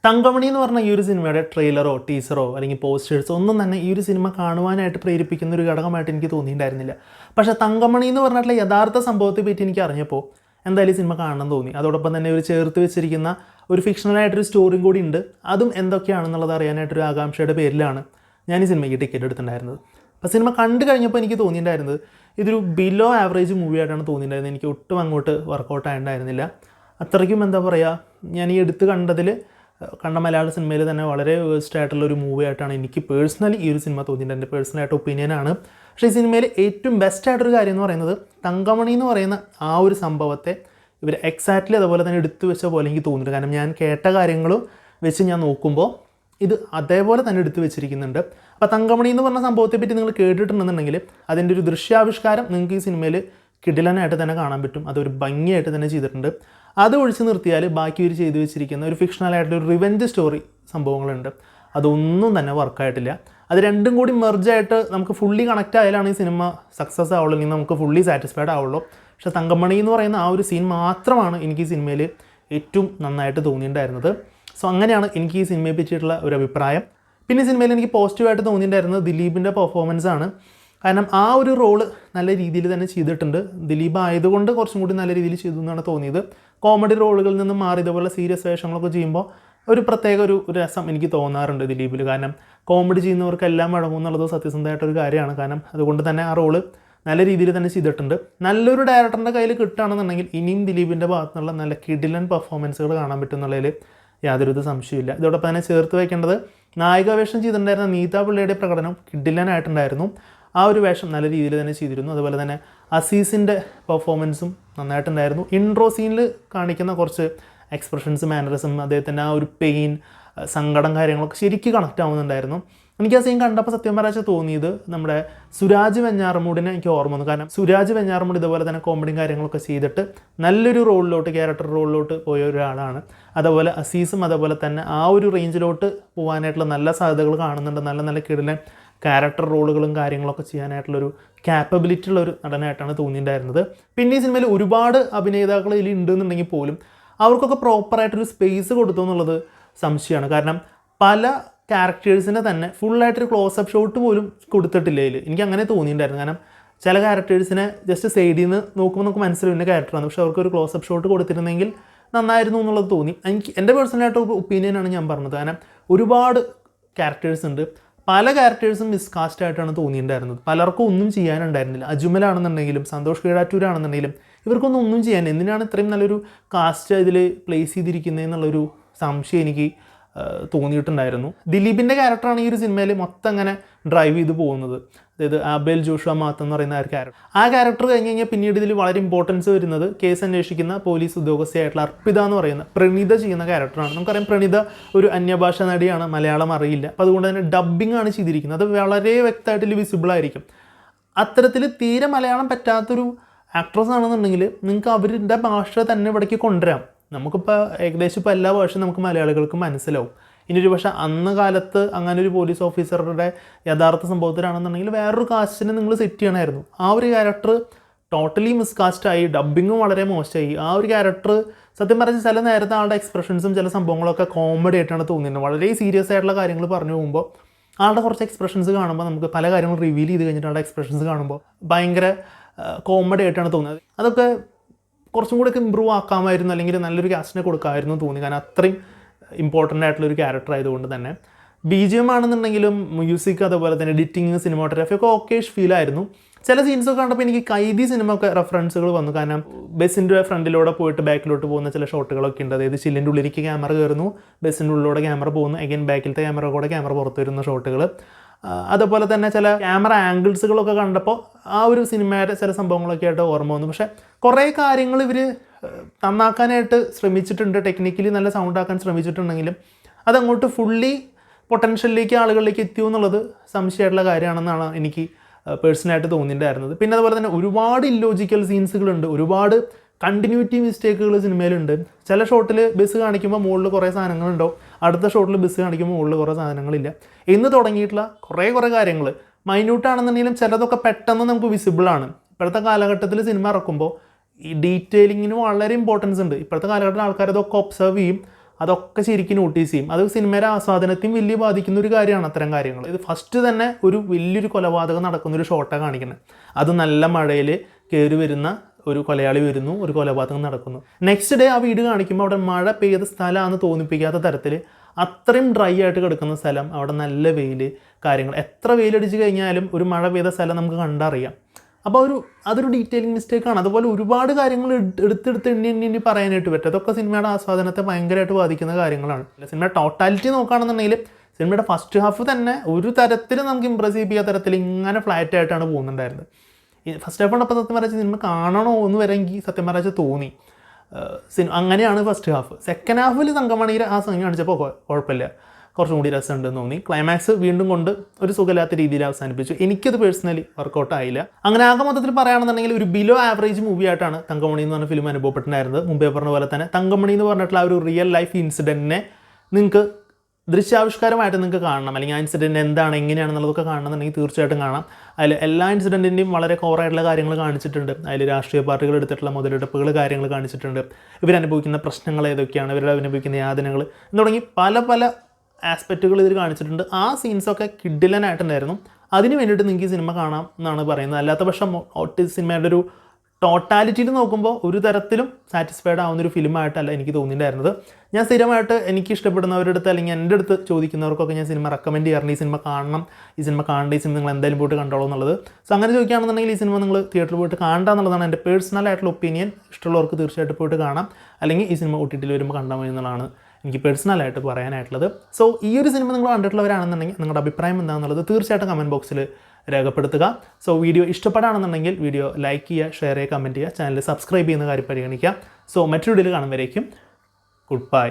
തങ്കമണി എന്ന് പറഞ്ഞ ഈ ഒരു സിനിമയുടെ ട്രെയിലറോ ടീസറോ അല്ലെങ്കിൽ പോസ്റ്റേഴ്സോ ഒന്നും തന്നെ ഈ ഒരു സിനിമ കാണുവാനായിട്ട് പ്രേരിപ്പിക്കുന്ന ഒരു ഘടകമായിട്ട് എനിക്ക് തോന്നിയിട്ടുണ്ടായിരുന്നില്ല. പക്ഷേ തങ്കമണി എന്ന് പറഞ്ഞിട്ടുള്ള യഥാർത്ഥ സംഭവത്തെ പറ്റി എനിക്ക് അറിഞ്ഞപ്പോൾ എന്തായാലും സിനിമ കാണണം തോന്നി. അതോടൊപ്പം തന്നെ ഒരു ചേർത്ത് വെച്ചിരിക്കുന്ന ഒരു ഫിക്ഷണലായിട്ടൊരു സ്റ്റോറിയും കൂടി ഉണ്ട്. അതും എന്തൊക്കെയാണെന്നുള്ളത് അറിയാനായിട്ടൊരു ആകാംക്ഷയുടെ പേരിലാണ് ഞാൻ ഈ സിനിമയ്ക്ക് ടിക്കറ്റ് എടുത്തിട്ടുണ്ടായിരുന്നത്. അപ്പോൾ സിനിമ കണ്ടു കഴിഞ്ഞപ്പോൾ എനിക്ക് തോന്നിയിട്ടുണ്ടായിരുന്നത് ഇതൊരു ബിലോ ആവറേജ് മൂവി ആയിട്ടാണ് തോന്നിയിട്ടുണ്ടായിരുന്നത്. എനിക്ക് ഒട്ടും അങ്ങോട്ട് വർക്കൗട്ട് ആയിട്ടുണ്ടായിരുന്നില്ല. അത്രയ്ക്കും എന്താ പറയുക, ഞാൻ ഈ എടുത്ത് കണ്ട മലയാള സിനിമയിൽ തന്നെ വളരെ വേസ്റ്റ് ആയിട്ടുള്ളൊരു മൂവി ആയിട്ടാണ് എനിക്ക് പേഴ്സണലി ഈ ഒരു സിനിമ തോന്നിയിട്ടുണ്ട്. എൻ്റെ പേഴ്സണലായിട്ട് ഒപ്പീനിയനാണ്. പക്ഷേ ഈ സിനിമയിൽ ഏറ്റവും ബെസ്റ്റ് ആയിട്ടൊരു കാര്യം എന്ന് പറയുന്നത് തങ്കമണി എന്ന് പറയുന്ന ആ ഒരു സംഭവത്തെ ഇവർ എക്സാക്റ്റ്ലി അതുപോലെ തന്നെ എടുത്തു വെച്ച പോലെ എനിക്ക് തോന്നിയിട്ടുണ്ട്. കാരണം ഞാൻ കേട്ട കാര്യങ്ങളും വെച്ച് ഞാൻ നോക്കുമ്പോൾ ഇത് അതേപോലെ തന്നെ എടുത്തു വെച്ചിരിക്കുന്നുണ്ട്. അപ്പോൾ തങ്കമണി എന്ന് പറഞ്ഞ സംഭവത്തെ പറ്റി നിങ്ങൾ കേട്ടിട്ടുണ്ടെന്നുണ്ടെങ്കിൽ അതിൻ്റെ ഒരു ദൃശ്യാവിഷ്കാരം നിങ്ങൾക്ക് ഈ സിനിമയിൽ കിടിലനായിട്ട് തന്നെ കാണാൻ പറ്റും. അതൊരു ഭംഗിയായിട്ട് തന്നെ ചെയ്തിട്ടുണ്ട്. അത് ഒഴിച്ച് നിർത്തിയാൽ ബാക്കി ഒരു ചെയ്തു വെച്ചിരിക്കുന്ന ഒരു ഫിക്ഷണലായിട്ടൊരു റിവെഞ്ച് സ്റ്റോറി സംഭവങ്ങളുണ്ട്. അതൊന്നും തന്നെ വർക്കായിട്ടില്ല. അത് രണ്ടും കൂടി മെർജായിട്ട് നമുക്ക് ഫുള്ളി കണക്റ്റ് ആയാലാണ് ഈ സിനിമ സക്സസ് ആവുള്ളൂ, അല്ലെങ്കിൽ നമുക്ക് ഫുള്ളി സാറ്റിസ്ഫൈഡ് ആവുള്ളൂ. പക്ഷേ തങ്കമണി എന്ന് പറയുന്ന ആ ഒരു സീൻ മാത്രമാണ് എനിക്ക് ഈ സിനിമയിൽ ഏറ്റവും നന്നായിട്ട് തോന്നിയിട്ടുണ്ടായിരുന്നത്. സോ അങ്ങനെയാണ് എനിക്ക് ഈ സിനിമയെ പറ്റിയിട്ടുള്ള ഒരു അഭിപ്രായം. പിന്നെ സിനിമയിൽ എനിക്ക് പോസിറ്റീവായിട്ട് തോന്നിയിട്ടുണ്ടായിരുന്നത് ദിലീപിൻ്റെ പെർഫോമൻസ് ആണ്. കാരണം ആ ഒരു റോള് നല്ല രീതിയിൽ തന്നെ ചെയ്തിട്ടുണ്ട്. ദിലീപ് ആയതുകൊണ്ട് കുറച്ചും കൂടി നല്ല രീതിയിൽ ചെയ്തു എന്നാണ് തോന്നിയത്. കോമഡി റോളുകളിൽ നിന്നും മാറി ഇതുപോലെ സീരിയസ് വേഷങ്ങളൊക്കെ ചെയ്യുമ്പോൾ ഒരു പ്രത്യേക ഒരു രസം എനിക്ക് തോന്നാറുണ്ട് ദിലീപിൽ. കാരണം കോമഡി ചെയ്യുന്നവർക്കെല്ലാം വഴങ്ങും എന്നുള്ളത് സത്യസന്ധമായിട്ടൊരു കാര്യമാണ്. കാരണം അതുകൊണ്ട് തന്നെ ആ റോള് നല്ല രീതിയിൽ തന്നെ ചെയ്തിട്ടുണ്ട്. നല്ലൊരു ഡയറക്ടറിൻ്റെ കയ്യിൽ കിട്ടുകയാണെന്നുണ്ടെങ്കിൽ ഇനിയും ദിലീപിൻ്റെ ഭാഗത്തു നിന്നുള്ള നല്ല കിടിലൻ പെർഫോമൻസുകൾ കാണാൻ പറ്റും എന്നുള്ളതിൽ യാതൊരു സംശയമില്ല. ഇതോടൊപ്പം തന്നെ ചേർത്ത് വയ്ക്കേണ്ടത് നായികാവേഷം ചെയ്തിട്ടുണ്ടായിരുന്ന നീത പിള്ളയുടെ പ്രകടനം കിടിലനായിട്ടുണ്ടായിരുന്നു. ആ ഒരു വേഷം നല്ല രീതിയിൽ തന്നെ ചെയ്തിരുന്നു. അതുപോലെ തന്നെ അസീസിൻ്റെ പെർഫോമൻസും നന്നായിട്ടുണ്ടായിരുന്നു. ഇൻട്രോ സീനിൽ കാണിക്കുന്ന കുറച്ച് എക്സ്പ്രഷൻസ്, മാനറിസം, അദ്ദേഹത്തിൻ്റെ ആ ഒരു പെയിൻ, സങ്കടം കാര്യങ്ങളൊക്കെ ശരിക്കും കണക്റ്റ് ആവുന്നുണ്ടായിരുന്നു. എനിക്ക് ആ സീൻ കണ്ടപ്പോൾ സത്യം പറയാച്ച തോന്നിയത് നമ്മുടെ സുരാജ് വെഞ്ഞാറമൂടിനെ എനിക്ക് ഓർമ്മ വന്നു. കാരണം സുരാജ് വെഞ്ഞാറമൂട് ഇതുപോലെ തന്നെ കോമഡിയും കാര്യങ്ങളൊക്കെ ചെയ്തിട്ട് നല്ലൊരു റോളിലോട്ട്, ക്യാരക്ടർ റോളിലോട്ട് പോയ ഒരാളാണ്. അതുപോലെ അസീസും അതുപോലെ തന്നെ ആ ഒരു റേഞ്ചിലോട്ട് പോകാനായിട്ടുള്ള നല്ല സാധ്യതകൾ കാണുന്നുണ്ട്. നല്ല നല്ല കിടിലൻ ക്യാരക്ടർ റോളുകളും കാര്യങ്ങളൊക്കെ ചെയ്യാനായിട്ടുള്ളൊരു ക്യാപ്പബിലിറ്റി ഉള്ളൊരു നടനായിട്ടാണ് തോന്നിയിട്ടുണ്ടായിരുന്നത്. പിന്നെ ഈ സിനിമയിൽ ഒരുപാട് അഭിനേതാക്കൾ ഇതിൽ ഉണ്ടെന്നുണ്ടെങ്കിൽ പോലും അവർക്കൊക്കെ പ്രോപ്പറായിട്ടൊരു സ്പേസ് കൊടുത്തു എന്നുള്ളത് സംശയമാണ്. കാരണം പല ക്യാരക്ടേഴ്സിനെ തന്നെ ഫുള്ളായിട്ടൊരു ക്ലോസപ്പ് ഷോട്ട് പോലും കൊടുത്തിട്ടില്ല ഇതിൽ. എനിക്ക് അങ്ങനെ തോന്നിയിട്ടുണ്ടായിരുന്നു. കാരണം ചില ക്യാരക്ടേഴ്സിനെ ജസ്റ്റ് സൈഡിൽ നിന്ന് നോക്കുമ്പോൾ നമുക്ക് മനസ്സിലാവുന്ന ക്യാരക്ടറാണ്. പക്ഷേ അവർക്കൊരു ക്ലോസപ്പ് ഷോട്ട് കൊടുത്തിരുന്നെങ്കിൽ നന്നായിരുന്നു എന്നുള്ളത് തോന്നി. എൻ്റെ പേഴ്സണലായിട്ട് ഒപ്പീനിയനാണ് ഞാൻ പറഞ്ഞത്. കാരണം ഒരുപാട് ക്യാരക്ടേഴ്സ് ഉണ്ട്. പല ക്യാരക്ടേഴ്സും മിസ്കാസ്റ്റ് ആയിട്ടാണ് തോന്നിയിട്ടുണ്ടായിരുന്നത്. പലർക്കും ഒന്നും ചെയ്യാനുണ്ടായിരുന്നില്ല. അജുമലാണെന്നുണ്ടെങ്കിലും സന്തോഷ് കീഴാറ്റൂരാണെന്നുണ്ടെങ്കിലും ഇവർക്കൊന്നും ഒന്നും ചെയ്യാൻ, എന്തിനാണ് ഇത്രയും നല്ലൊരു കാസ്റ്റ് ഇതിൽ പ്ലേസ് ചെയ്തിരിക്കുന്നതെന്നുള്ളൊരു സംശയം എനിക്ക് തോന്നിയിട്ടുണ്ടായിരുന്നു. ദിലീപിൻ്റെ ക്യാരക്ടറാണ് ഈ ഒരു സിനിമയിൽ മൊത്തം അങ്ങനെ ഡ്രൈവ് ചെയ്ത് പോകുന്നത്. അതായത് ആബേൽ ജോഷുവ മാത്തൻ എന്ന് പറയുന്ന ആ ക്യാരക്ടർ കഴിഞ്ഞ് കഴിഞ്ഞാൽ പിന്നീട് ഇതിൽ വളരെ ഇമ്പോർട്ടൻസ് വരുന്നത് കേസ് അന്വേഷിക്കുന്ന പോലീസ് ഉദ്യോഗസ്ഥയായിട്ടുള്ള അർപ്പിത എന്ന് പറയുന്ന പ്രണീത ചെയ്യുന്ന ക്യാരക്ടറാണ്. നമുക്കറിയാം പ്രണീത ഒരു അന്യഭാഷ നടിയാണ്, മലയാളം അറിയില്ല. അപ്പോൾ അതുകൊണ്ട് തന്നെ ഡബ്ബിംഗ് ആണ് ചെയ്തിരിക്കുന്നത്. അത് വളരെ വ്യക്തമായിട്ട് വിസിബിളായിരിക്കും. അത്തരത്തിൽ തീരെ മലയാളം പറ്റാത്തൊരു ആക്ട്രസ് ആണെന്നുണ്ടെങ്കിൽ നിങ്ങൾക്ക് അവരുടെ ഭാഷ തന്നെ ഇവിടേക്ക് കൊണ്ടുവരാം. നമുക്കിപ്പോൾ ഏകദേശം ഇപ്പോൾ എല്ലാ ഭാഷയും നമുക്ക് മലയാളികൾക്ക് മനസ്സിലാവും. ഇനി ഒരു പക്ഷേ അന്ന് കാലത്ത് അങ്ങനെ ഒരു പോലീസ് ഓഫീസറുടെ യഥാർത്ഥ സംഭവത്തിലാണെന്നുണ്ടെങ്കിൽ വേറൊരു കാസ്റ്റിനെ നിങ്ങൾ സെറ്റ് ചെയ്യണമായിരുന്നു. ആ ഒരു ക്യാരക്ടർ ടോട്ടലി മിസ്കാസ്റ്റായി, ഡബ്ബിങ്ങും വളരെ മോശമായി. ആ ഒരു ക്യാരക്ടർ സത്യം പറഞ്ഞാൽ ചില നേരത്തെ ആളുടെ എക്സ്പ്രഷൻസും ചില സംഭവങ്ങളൊക്കെ കോമഡി ആയിട്ടാണ് തോന്നിയിരുന്നത്. വളരെ സീരിയസ് ആയിട്ടുള്ള കാര്യങ്ങൾ പറഞ്ഞു പോകുമ്പോൾ ആളുടെ കുറച്ച് എക്സ്പ്രഷൻസ് കാണുമ്പോൾ നമുക്ക് പല കാര്യങ്ങളും റിവീൽ ചെയ്ത് കഴിഞ്ഞിട്ട് ആളുടെ എക്സ്പ്രഷൻസ് കാണുമ്പോൾ ഭയങ്കര കോമഡി ആയിട്ടാണ് തോന്നുന്നത്. അതൊക്കെ കുറച്ചും കൂടെയൊക്കെ ഇമ്പ്രൂവ് ആക്കാമായിരുന്നു, അല്ലെങ്കിൽ നല്ലൊരു കാസ്റ്റിനെ കൊടുക്കാമായിരുന്നു തോന്നി. കാരണം അത്രയും ഇമ്പോർട്ടൻ്റ് ആയിട്ടുള്ളൊരു ക്യാരക്ടർ ആയതുകൊണ്ട് തന്നെ. BGM ആണെന്നുണ്ടെങ്കിലും മ്യൂസിക്, അതുപോലെ തന്നെ എഡിറ്റിങ്, സിനിമാറ്റോഗ്രാഫി ഒക്കെ ഓക്കേഷ് ഫീലായിരുന്നു. ചില സീൻസൊക്കെ കണ്ടപ്പോൾ എനിക്ക് കൈദി സിനിമ ഒക്കെ റെഫറൻസുകൾ വന്നു. കാരണം ബസ്സിൻ്റെ ഫ്രണ്ടിലൂടെ പോയിട്ട് ബാക്കിലോട്ട് പോകുന്ന ചില ഷോട്ടുകളൊക്കെ ഉണ്ട്. അതായത് ചില്ലിൻ്റെ ഉള്ളിലേക്ക് ക്യാമറ കയറുന്നു, ബസ്സിൻ്റെ ഉള്ളിലൂടെ ക്യാമറ പോകുന്നു, അഗൈൻ ബാക്കിലത്തെ ക്യാമറ പുറത്ത് വരുന്ന ഷോട്ടുകൾ. അതുപോലെ തന്നെ ചില ക്യാമറ ആംഗിൾസുകളൊക്കെ കണ്ടപ്പോൾ ആ ഒരു സിനിമയുടെ ചില സംഭവങ്ങളൊക്കെ ആയിട്ട് ഓർമ്മ വന്നു. പക്ഷേ കുറേ കാര്യങ്ങൾ ഇവർ നന്നാക്കാനായിട്ട് ശ്രമിച്ചിട്ടുണ്ട്. ടെക്നിക്കലി നല്ല സൗണ്ട് ആക്കാൻ ശ്രമിച്ചിട്ടുണ്ടെങ്കിലും അതങ്ങോട്ട് ഫുള്ളി പൊട്ടൻഷ്യലിലേക്ക് ആളുകളിലേക്ക് എത്തിയോ എന്നുള്ളത് സംശയമായിട്ടുള്ള കാര്യമാണെന്നാണ് എനിക്ക് പേഴ്സണലായിട്ട് തോന്നിയിട്ടുണ്ടായിരുന്നത്. പിന്നെ അതുപോലെ തന്നെ ഒരുപാട് ഇല്ലോജിക്കൽ സീൻസുകളുണ്ട്, ഒരുപാട് കണ്ടിന്യൂറ്റി മിസ്റ്റേക്കുകൾ സിനിമയിലുണ്ട്. ചില ഷോട്ടിൽ ബസ് കാണിക്കുമ്പോൾ മുകളിൽ കുറേ സാധനങ്ങളുണ്ടാവും, അടുത്ത ഷോട്ടിൽ ബസ് കാണിക്കുമ്പോൾ മുകളിൽ കുറേ സാധനങ്ങളില്ല എന്ന് തുടങ്ങിയിട്ടുള്ള കുറേ കാര്യങ്ങൾ മൈന്യൂട്ടാണെന്നുണ്ടെങ്കിലും ചിലതൊക്കെ പെട്ടെന്ന് നമുക്ക് വിസിബിളാണ്. ഇപ്പോഴത്തെ കാലഘട്ടത്തിൽ സിനിമ ഇറക്കുമ്പോൾ ഈ ഡീറ്റെയിലിങ്ങിന് വളരെ ഇമ്പോർട്ടൻസ് ഉണ്ട്. ഇപ്പോഴത്തെ കാലഘട്ടത്തിൽ ആൾക്കാർ ഇതൊക്കെ ഒബ്സർവ് ചെയ്യും. അതൊക്കെ ശരിക്കും നോട്ടീസ് ചെയ്യും. അത് സിനിമയുടെ ആസ്വാദനത്തെയും വലിയ ബാധിക്കുന്ന ഒരു കാര്യമാണ് അത്തരം കാര്യങ്ങൾ. ഇത് ഫസ്റ്റ് തന്നെ ഒരു വലിയൊരു കൊലപാതകം നടക്കുന്നൊരു ഷോട്ടാണ് കാണിക്കുന്നത്. അത് നല്ല മഴയിൽ കയറി വരുന്ന ഒരു കൊലയാളി വരുന്നു, ഒരു കൊലപാതകം നടക്കുന്നു. നെക്സ്റ്റ് ഡേ ആ വീട് കാണിക്കുമ്പോൾ അവിടെ മഴ പെയ്ത സ്ഥലമാണെന്ന് തോന്നിപ്പിക്കാത്ത തരത്തിൽ അത്രയും ഡ്രൈ ആയിട്ട് കിടക്കുന്ന സ്ഥലം, അവിടെ നല്ല വെയിൽ, കാര്യങ്ങൾ എത്ര വെയിലടിച്ച് കഴിഞ്ഞാലും ഒരു മഴ പെയ്ത സ്ഥലം നമുക്ക് കണ്ടറിയാം. അപ്പോൾ അതൊരു ഡീറ്റെയിലിംഗ് മിസ്റ്റേക്കാണ്. അതുപോലെ ഒരുപാട് കാര്യങ്ങൾ എടുത്തെടുത്ത് എണ്ണി പറയാനായിട്ട് പറ്റും. അതൊക്കെ സിനിമയുടെ ആസ്വാദനത്തെ ഭയങ്കരമായിട്ട് ബാധിക്കുന്ന കാര്യങ്ങളാണ്. സിനിമയുടെ ടോട്ടാലിറ്റി നോക്കുകയാണെന്നുണ്ടെങ്കിൽ സിനിമയുടെ ഫസ്റ്റ് ഹാഫ് തന്നെ ഒരു തരത്തിൽ നമുക്ക് ഇമ്പ്രസ് ചെയ്യിപ്പിക്കാത്ത തരത്തിൽ ഇങ്ങനെ ഫ്ലാറ്റ് ആയിട്ടാണ് പോകുന്നുണ്ടായിരുന്നത്. ഈ ഫസ്റ്റ് ഹാഫ് കണ്ടപ്പോൾ സത്യം പറഞ്ഞാൽ സിനിമ കാണണോ എന്ന് വരെ എനിക്ക് സത്യം പറഞ്ഞാൽ തോന്നി. അങ്ങനെയാണ് ഫസ്റ്റ് ഹാഫ്. സെക്കൻഡ് ഹാഫിൽ തങ്കമണിയുടെ ആ സംഗതി കാണിച്ചപ്പോൾ കുഴപ്പമില്ല, കുറച്ചും കൂടി രസമുണ്ടെന്ന് തോന്നി. ക്ലൈമാക്സ് വീണ്ടും കൊണ്ട് ഒരു സുഖമില്ലാത്ത രീതിയിൽ അവസാനിപ്പിച്ചു. എനിക്കത് പേഴ്സണലി വർക്കൗട്ട് ആയില്ല. അങ്ങനെ ആകെ മൊത്തത്തിൽ പറയുകയാണെന്നുണ്ടെങ്കിൽ ഒരു ബിലോ ആവറേജ് മൂവി ആയിട്ടാണ് തങ്കമണി എന്ന് പറഞ്ഞ ഫിലിം അനുഭവപ്പെട്ടിട്ടുണ്ടായിരുന്നത്. മുമ്പേ പറഞ്ഞ പോലെ തന്നെ തങ്കമണി എന്ന് പറഞ്ഞിട്ടുള്ള ആ ഒരു റിയൽ ലൈഫ് ഇൻസിഡൻറ്റിനെ നിങ്ങൾക്ക് ദൃശ്യാവിഷ്കാരമായിട്ട് നിങ്ങൾക്ക് കാണണം, അല്ലെങ്കിൽ ആ ഇൻസിഡൻറ്റ് എന്താണ് എങ്ങനെയാണെന്നുള്ളതൊക്കെ കാണണമെന്നുണ്ടെങ്കിൽ തീർച്ചയായിട്ടും കാണാം. അതിൽ എല്ലാ ഇൻസിഡൻറ്റിൻ്റെയും വളരെ കോറായിട്ടുള്ള കാര്യങ്ങൾ കാണിച്ചിട്ടുണ്ട്. അതിൽ രാഷ്ട്രീയ പാർട്ടികൾ എടുത്തിട്ടുള്ള മുതലെടുപ്പുകൾ കാര്യങ്ങൾ കാണിച്ചിട്ടുണ്ട്. ഇവരനുഭവിക്കുന്ന പ്രശ്നങ്ങൾ ഏതൊക്കെയാണ്, ഇവരുടെ അനുഭവിക്കുന്ന യാതനകൾ എന്ന് തുടങ്ങി പല പല ആസ്പെക്റ്റുകൾ ഇതിൽ കാണിച്ചിട്ടുണ്ട്. ആ സീൻസൊക്കെ കിഡിലനായിട്ടുണ്ടായിരുന്നു. അതിന് വേണ്ടിയിട്ട് നിങ്ങൾക്ക് ഈ സിനിമ കാണാം എന്നാണ് പറയുന്നത്. അല്ലാത്ത പക്ഷം സിനിമയുടെ ഒരു ടോട്ടാലിറ്റിയിൽ നോക്കുമ്പോൾ ഒരു തരത്തിലും സാറ്റിസ്ഫൈഡ് ആവുന്നൊരു ഫിലിമായിട്ടല്ല എനിക്ക് തോന്നിയിട്ടുണ്ടായിരുന്നത്. ഞാൻ സ്ഥിരമായിട്ട് എനിക്ക് ഇഷ്ടപ്പെടുന്നവരുടെ അടുത്ത് അല്ലെങ്കിൽ എൻ്റെ അടുത്ത് ചോദിക്കുന്നവർക്കൊക്കെ ഞാൻ സിനിമ റെക്കമെൻഡ് ചെയ്യാറുണ്ട്. ഈ സിനിമ കാണണം, ഈ സിനിമ കാണേണ്ട, ഈ സിനിമ നിങ്ങൾ എന്തായാലും പോയിട്ട് കണ്ടോളൂ എന്നുള്ളത്. സോ അങ്ങനെ ചോദിക്കുകയാണെന്നുണ്ടെങ്കിൽ ഈ സിനിമ നിങ്ങൾ തിയേറ്ററിൽ പോയിട്ട് കാണണ്ട എന്നുള്ളതാണ് എൻ്റെ പേഴ്സണൽ ആയിട്ടുള്ള ഒപ്പീനിയൻ. ഇഷ്ടമുള്ളവർക്ക് തീർച്ചയായിട്ടും പോയിട്ട് കാണാം, അല്ലെങ്കിൽ ഈ സിനിമ OTT വരുമ്പോൾ കണ്ടാൽ മതി എന്നുള്ളതാണ് എനിക്ക് പേഴ്സണലായിട്ട് പറയാനായിട്ടുള്ളത്. സോ ഈ ഒരു സിനിമ നിങ്ങൾ കണ്ടിട്ടുള്ളവരാണെന്നുണ്ടെങ്കിൽ നിങ്ങളുടെ അഭിപ്രായം എന്താണെന്നുള്ളത് തീർച്ചയായിട്ടും കമൻറ്റ് ബോക്സിൽ രേഖപ്പെടുത്തുക. സോ വീഡിയോ ഇഷ്ടപ്പെടുകയാണെന്നുണ്ടെങ്കിൽ വീഡിയോ ലൈക്ക് ചെയ്യുക, ഷെയർ ചെയ്യുക, കമൻറ്റ് ചെയ്യുക, ചാനൽ സബ്സ്ക്രൈബ് ചെയ്യുന്ന കാര്യം പരിഗണിക്കുക. സോ മറ്റൊരു വീഡിയോയിൽ കാണുമ്പോഴേക്കും ഗുഡ് ബൈ.